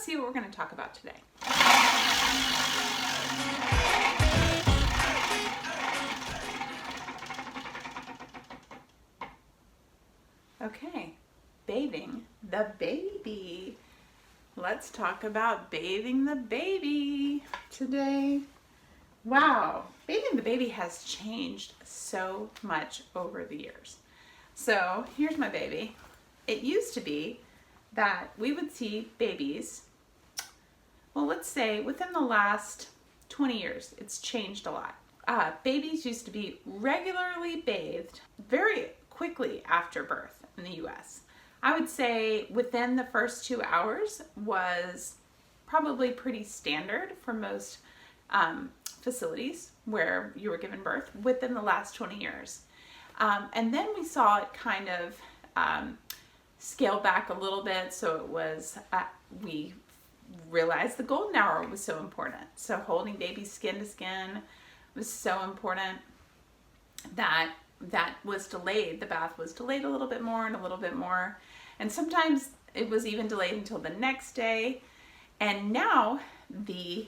see what we're going to talk about today. Okay, bathing the baby. Let's talk about bathing the baby today. Wow, bathing the baby has changed so much over the years. So here's my baby. It used to be that we would see babies, well, let's say within the last 20 years, it's changed a lot. Babies used to be regularly bathed very quickly after birth in the US. I would say within the first 2 hours was probably pretty standard for most facilities where you were given birth within the last 20 years. And then we saw it kind of scale back a little bit. So it was, we realized the golden hour was so important. So holding babies skin to skin was so important that was delayed. The bath was delayed a little bit more and a little bit more. And sometimes it was even delayed until the next day. And now the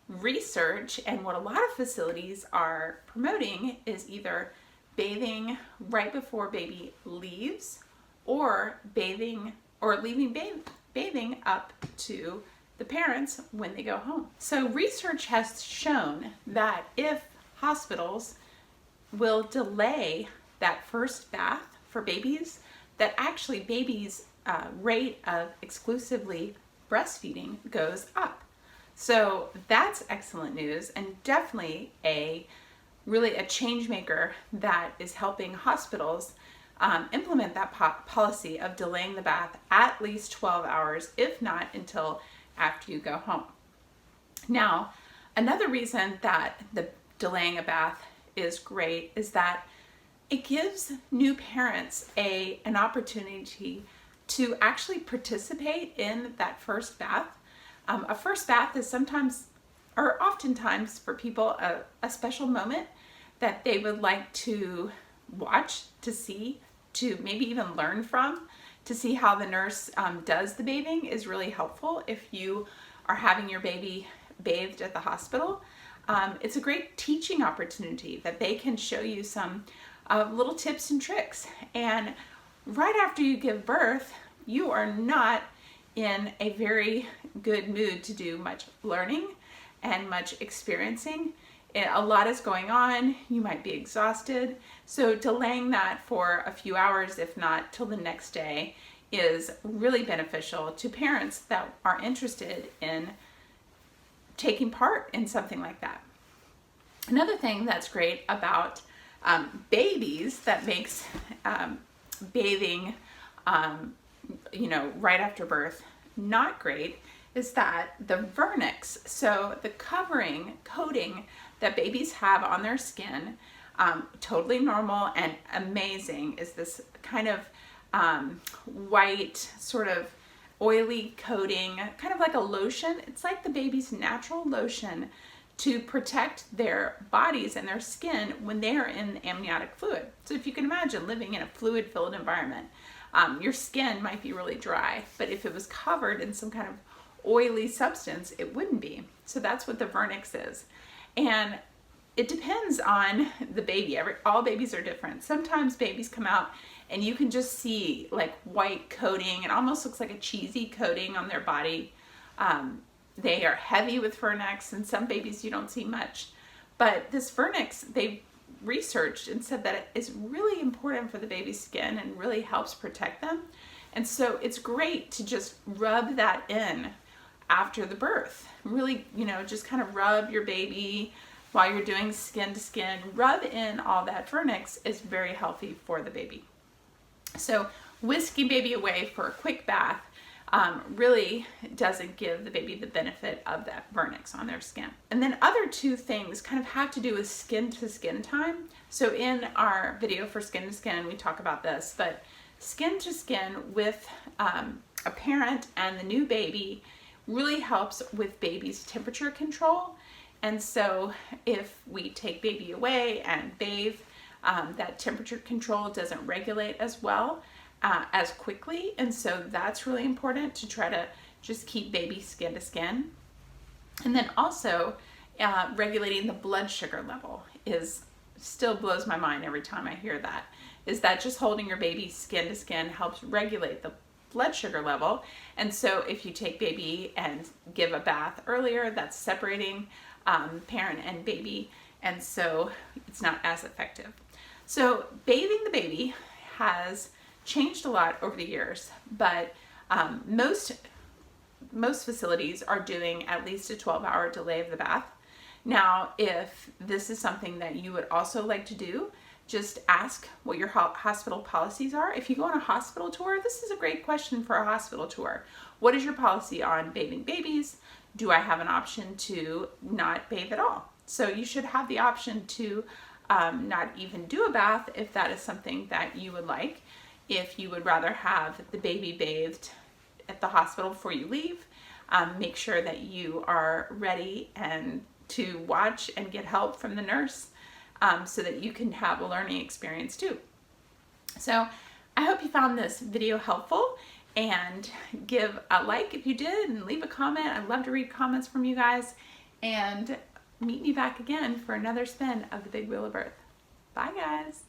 research and what a lot of facilities are promoting is either bathing right before baby leaves or bathing or leaving bathing up to the parents when they go home. So research has shown that if hospitals will delay that first bath for babies, that actually babies' rate of exclusively breastfeeding goes up. So that's excellent news, and definitely really a change maker that is helping hospitals implement that policy of delaying the bath at least 12 hours, if not until after you go home. Now, another reason that the delaying a bath is great is that it gives new parents an opportunity to actually participate in that first bath. A first bath is sometimes, or oftentimes for people, a special moment that they would like to watch, to see, to maybe even learn from, to see how the nurse does the bathing is really helpful if you are having your baby bathed at the hospital. It's a great teaching opportunity that they can show you some little tips and tricks. And right after you give birth, you are not in a very good mood to do much learning and much experiencing. A lot is going on. You might be exhausted. So delaying that for a few hours, if not till the next day, is really beneficial to parents that are interested in taking part in something like that. Another thing that's great about babies that makes bathing, right after birth not great is that the Vernix, so the coating that babies have on their skin, totally normal and amazing, is this kind of white, sort of oily coating, kind of like a lotion. It's like the baby's natural lotion to protect their bodies and their skin when they are in amniotic fluid. So if you can imagine living in a fluid-filled environment, your skin might be really dry, but if it was covered in some kind of oily substance, it wouldn't be. So that's what the Vernix is. And it depends on the baby. All babies are different. Sometimes babies come out and you can just see like white coating. It almost looks like a cheesy coating on their body. They are heavy with Vernix, and some babies you don't see much. But this Vernix, they researched and said that it is really important for the baby's skin and really helps protect them. And so it's great to just rub that in after the birth. Really, just kind of rub your baby while you're doing skin to skin. Rub in all that Vernix is very healthy for the baby. So whisking baby away for a quick bath really doesn't give the baby the benefit of that Vernix on their skin. And then other two things kind of have to do with skin to skin time. So in our video for skin to skin, we talk about this, but skin to skin with a parent and the new baby really helps with baby's temperature control. And so if we take baby away and bathe, that temperature control doesn't regulate as well as quickly. And so that's really important to try to just keep baby skin to skin. And then also regulating the blood sugar level is still blows my mind every time I hear that. Is that just holding your baby skin to skin helps regulate the blood sugar level. And so if you take baby and give a bath earlier, that's separating parent and baby, and so it's not as effective. So bathing the baby has changed a lot over the years, but most facilities are doing at least a 12-hour delay of the bath. Now, if this is something that you would also like to do, just ask what your hospital policies are. If you go on a hospital tour, this is a great question for a hospital tour. What is your policy on bathing babies? Do I have an option to not bathe at all? So you should have the option to not even do a bath if that is something that you would like. If you would rather have the baby bathed at the hospital before you leave, make sure that you are ready and to watch and get help from the nurse so that you can have a learning experience too. So I hope you found this video helpful, and give a like if you did, and leave a comment. I'd love to read comments from you guys, and meet me back again for another spin of the Big Wheel of Birth. Bye guys.